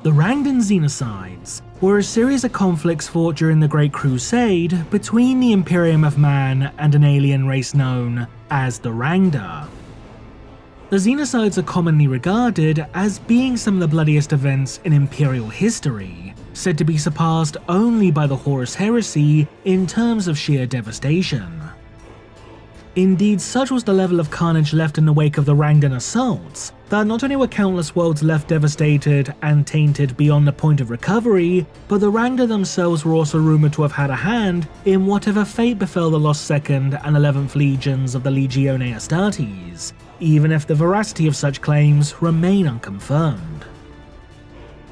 The Rangdan Xenocides were a series of conflicts fought during the Great Crusade between the Imperium of Man and an alien race known as the Rangda. The Xenocides are commonly regarded as being some of the bloodiest events in Imperial history, said to be surpassed only by the Horus Heresy in terms of sheer devastation. Indeed, such was the level of carnage left in the wake of the Rangdan assaults, that not only were countless worlds left devastated and tainted beyond the point of recovery, but the Rangda themselves were also rumoured to have had a hand in whatever fate befell the lost 2nd and 11th legions of the Legione Astartes, even if the veracity of such claims remain unconfirmed.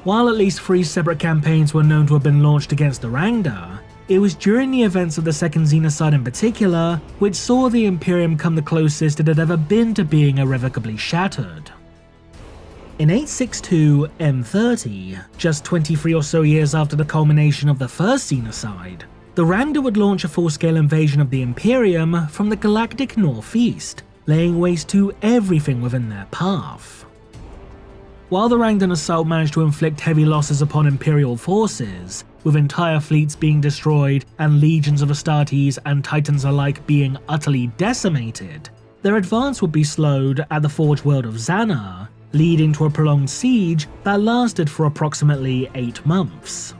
While at least 3 separate campaigns were known to have been launched against the Rangda, it was during the events of the Second Xenocide in particular which saw the Imperium come the closest it had ever been to being irrevocably shattered. In 862 M30, just 23 or so years after the culmination of the first Xenocide, the Rangda would launch a full-scale invasion of the Imperium from the galactic northeast, laying waste to everything within their path. While the Rangdan assault managed to inflict heavy losses upon Imperial forces, with entire fleets being destroyed and legions of Astartes and Titans alike being utterly decimated, their advance would be slowed at the Forge World of Xana, leading to a prolonged siege that lasted for approximately 8 months.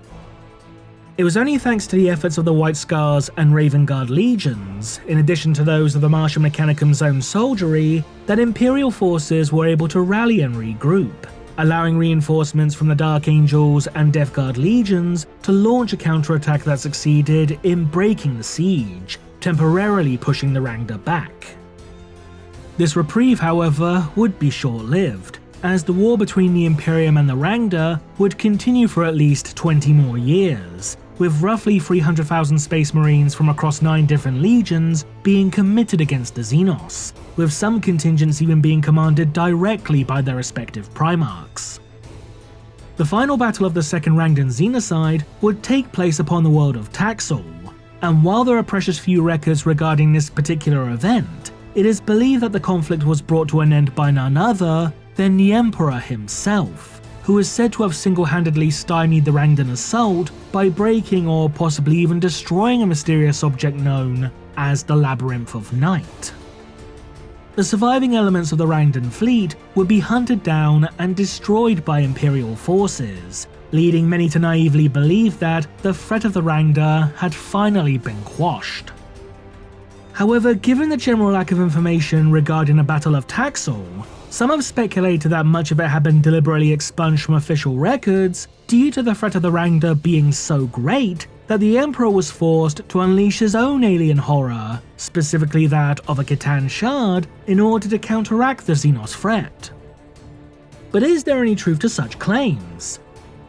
It was only thanks to the efforts of the White Scars and Raven Guard legions, in addition to those of the Martian Mechanicum's own soldiery, that Imperial forces were able to rally and regroup, allowing reinforcements from the Dark Angels and Death Guard legions to launch a counterattack that succeeded in breaking the siege, temporarily pushing the Rangda back. This reprieve, however, would be short-lived, as the war between the Imperium and the Rangda would continue for at least 20 more years, with roughly 300,000 Space Marines from across 9 different legions being committed against the Xenos, with some contingents even being commanded directly by their respective Primarchs. The final battle of the Second Rangdan Xenocide would take place upon the world of Taxel, and while there are precious few records regarding this particular event, it is believed that the conflict was brought to an end by none other than the Emperor himself, who is said to have single-handedly stymied the Rangdan assault by breaking or possibly even destroying a mysterious object known as the Labyrinth of Night. The surviving elements of the Rangdan fleet would be hunted down and destroyed by Imperial forces, leading many to naively believe that the threat of the Rangda had finally been quashed. However, given the general lack of information regarding the Battle of Taxel, some have speculated that much of it had been deliberately expunged from official records due to the threat of the Rangda being so great that the Emperor was forced to unleash his own alien horror, specifically that of a ctan shard, in order to counteract the Xenos threat. But is there any truth to such claims?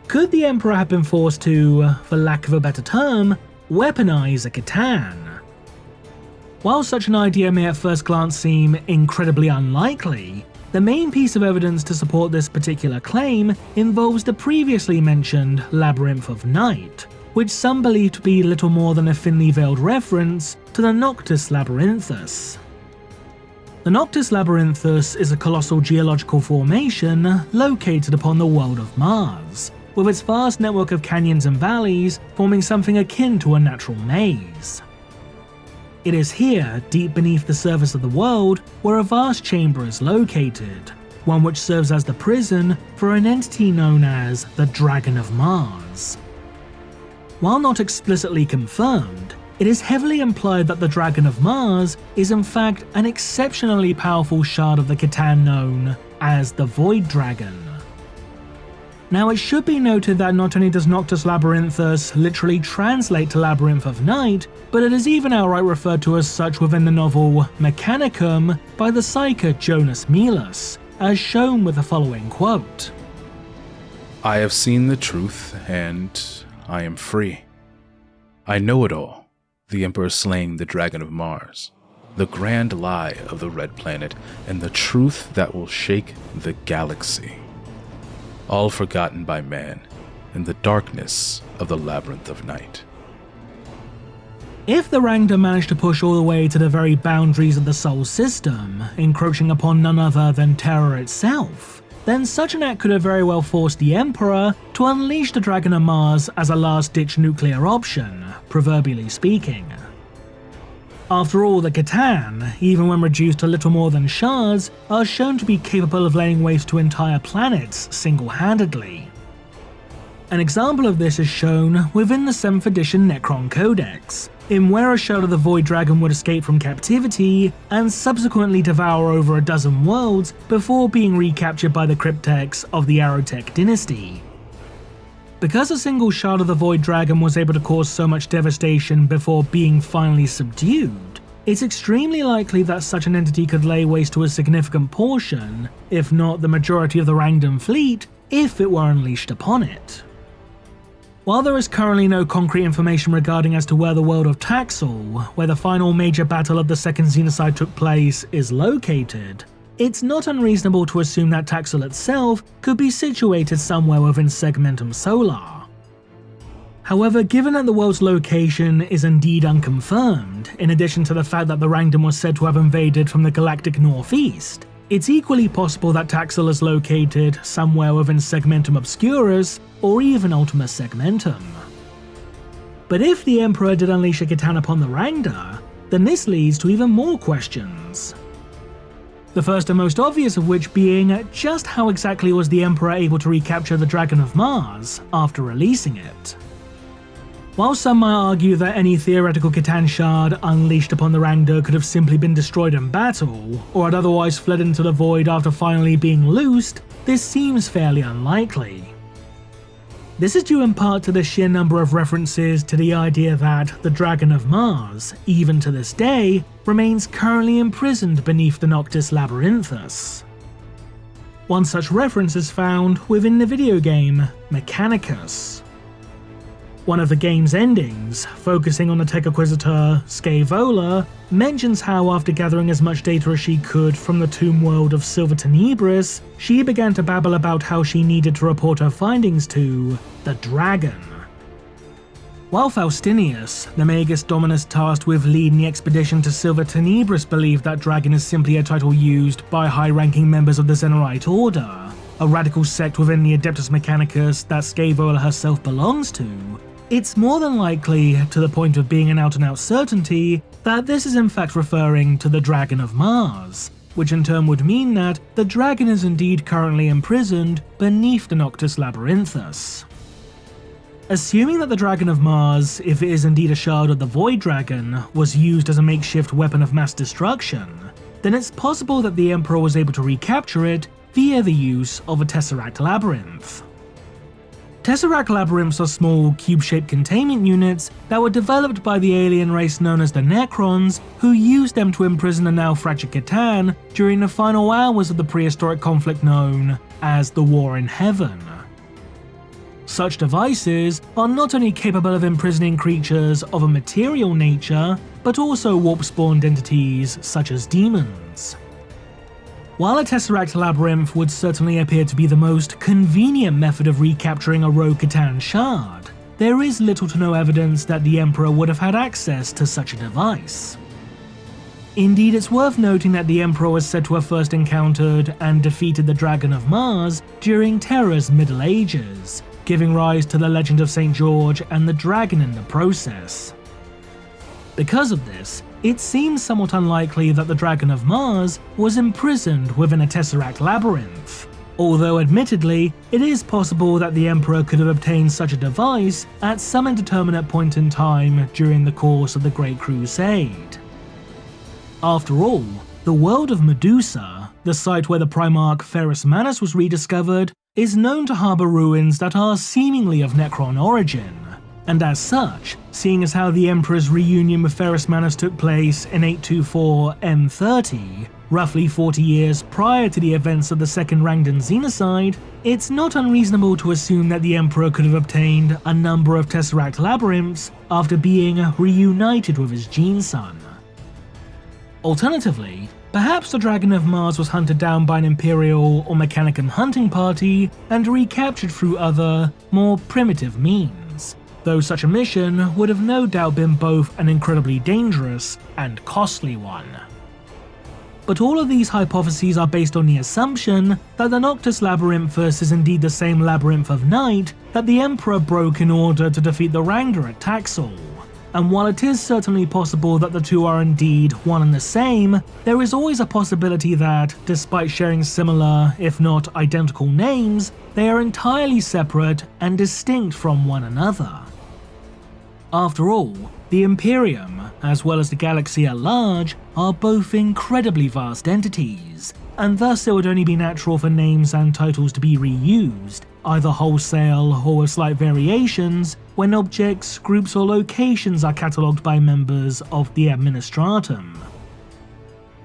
Could the Emperor have been forced to, for lack of a better term, weaponize a ctan? While such an idea may at first glance seem incredibly unlikely, the main piece of evidence to support this particular claim involves the previously mentioned Labyrinth of Night, which some believe to be little more than a thinly veiled reference to the Noctis Labyrinthus. The Noctis Labyrinthus is a colossal geological formation located upon the world of Mars, with its vast network of canyons and valleys forming something akin to a natural maze. It is here, deep beneath the surface of the world, where a vast chamber is located, one which serves as the prison for an entity known as the Dragon of Mars. While not explicitly confirmed, it is heavily implied that the Dragon of Mars is in fact an exceptionally powerful shard of the ctan known as the Void Dragon. Now, it should be noted that not only does Noctis Labyrinthus literally translate to Labyrinth of Night, but it is even outright referred to as such within the novel Mechanicum by the psyker Jonas Milus, as shown with the following quote. I have seen the truth, and I am free. I know it all, the Emperor slaying the Dragon of Mars, the grand lie of the Red Planet, and the truth that will shake the galaxy. All forgotten by man in the darkness of the Labyrinth of Night. If the Rangda managed to push all the way to the very boundaries of the Sol system, encroaching upon none other than Terra itself, then such an act could have very well forced the Emperor to unleash the Dragon of Mars as a last-ditch nuclear option, proverbially speaking. After all, the ctan, even when reduced to little more than shards, are shown to be capable of laying waste to entire planets single-handedly. An example of this is shown within the 7th edition Necron Codex, in where a shard of the Void Dragon would escape from captivity and subsequently devour over a dozen worlds before being recaptured by the cryptex of the Arrowtech dynasty. Because a single shard of the Void Dragon was able to cause so much devastation before being finally subdued, it's extremely likely that such an entity could lay waste to a significant portion, if not the majority of the Rangdan fleet, if it were unleashed upon it. While there is currently no concrete information regarding as to where the world of Taxel, where the final major battle of the second Xenocide took place, is located, it's not unreasonable to assume that Taxel itself could be situated somewhere within Segmentum Solar. However, given that the world's location is indeed unconfirmed, in addition to the fact that the Rangdan was said to have invaded from the galactic northeast, it's equally possible that Taxel is located somewhere within Segmentum Obscurus or even Ultima Segmentum. But if the Emperor did unleash a ctan upon the Rangda, then this leads to even more questions. The first and most obvious of which being just how exactly was the Emperor able to recapture the Dragon of Mars after releasing it? While some might argue that any theoretical ctan shard unleashed upon the Rangda could have simply been destroyed in battle, or had otherwise fled into the void after finally being loosed, this seems fairly unlikely. This is due in part to the sheer number of references to the idea that the Dragon of Mars, even to this day, remains currently imprisoned beneath the Noctis Labyrinthus. One such reference is found within the video game Mechanicus. One of the game's endings, focusing on the tech acquisitor Scaevola, mentions how after gathering as much data as she could from the tomb world of Silver Tenebris, she began to babble about how she needed to report her findings to the Dragon. While Faustinius, the Magus Dominus tasked with leading the expedition to Silver Tenebris, believed that Dragon is simply a title used by high-ranking members of the Xenorite Order, a radical sect within the Adeptus Mechanicus that Scaevola herself belongs to, it's more than likely, to the point of being an out-and-out certainty, that this is in fact referring to the Dragon of Mars, which in turn would mean that the Dragon is indeed currently imprisoned beneath the Noctis Labyrinthus. Assuming that the Dragon of Mars, if it is indeed a shard of the Void Dragon, was used as a makeshift weapon of mass destruction, then it's possible that the Emperor was able to recapture it via the use of a Tesseract Labyrinth. Tesseract Labyrinths are small, cube-shaped containment units that were developed by the alien race known as the Necrons, who used them to imprison the now fractured Catan during the final hours of the prehistoric conflict known as the War in Heaven. Such devices are not only capable of imprisoning creatures of a material nature, but also warp-spawned entities such as demons. While a Tesseract Labyrinth would certainly appear to be the most convenient method of recapturing a rogue Catan shard, there is little to no evidence that the Emperor would have had access to such a device. Indeed, it's worth noting that the Emperor was said to have first encountered and defeated the Dragon of Mars during Terra's Middle Ages, giving rise to the legend of St. George and the Dragon in the process. Because of this, it seems somewhat unlikely that the Dragon of Mars was imprisoned within a Tesseract Labyrinth, although admittedly, it is possible that the Emperor could have obtained such a device at some indeterminate point in time during the course of the Great Crusade. After all, the world of Medusa, the site where the Primarch Ferrus Manus was rediscovered, is known to harbour ruins that are seemingly of Necron origin. And as such, seeing as how the Emperor's reunion with Ferrus Manus took place in 824 M30, roughly 40 years prior to the events of the second Rangdan Xenocide, it's not unreasonable to assume that the Emperor could have obtained a number of Tesseract Labyrinths after being reunited with his gene son. Alternatively, perhaps the Dragon of Mars was hunted down by an Imperial or Mechanicum hunting party and recaptured through other, more primitive means, though such a mission would have no doubt been both an incredibly dangerous and costly one. but all of these hypotheses are based on the assumption that the Noctis Labyrinthus is indeed the same Labyrinth of Night that the Emperor broke in order to defeat the Rangda at Taxel. And while it is certainly possible that the two are indeed one and the same, there is always a possibility that, despite sharing similar, if not identical names, they are entirely separate and distinct from one another. After all, the Imperium, as well as the galaxy at large, are both incredibly vast entities, and thus it would only be natural for names and titles to be reused, either wholesale or with slight variations, when objects, groups or locations are catalogued by members of the Administratum.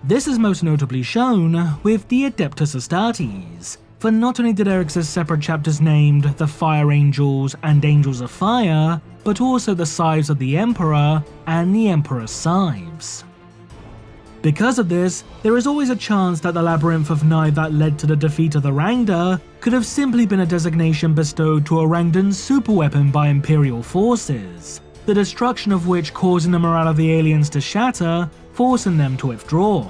This is most notably shown with the Adeptus Astartes, for not only did there exist separate chapters named the Fire Angels and Angels of Fire, but also the Scythes of the Emperor and the Emperor's Scythes. Because of this, there is always a chance that the Labyrinth of Night that led to the defeat of the Rangda could have simply been a designation bestowed to a Rangdan superweapon by Imperial forces, the destruction of which causing the morale of the aliens to shatter, forcing them to withdraw.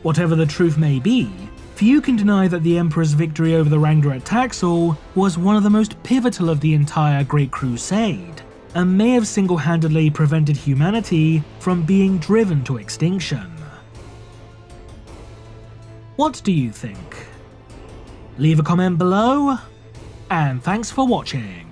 Whatever the truth may be, few can deny that the Emperor's victory over the Rangda at Taxel was one of the most pivotal of the entire Great Crusade, and may have single-handedly prevented humanity from being driven to extinction. What do you think? Leave a comment below, and thanks for watching.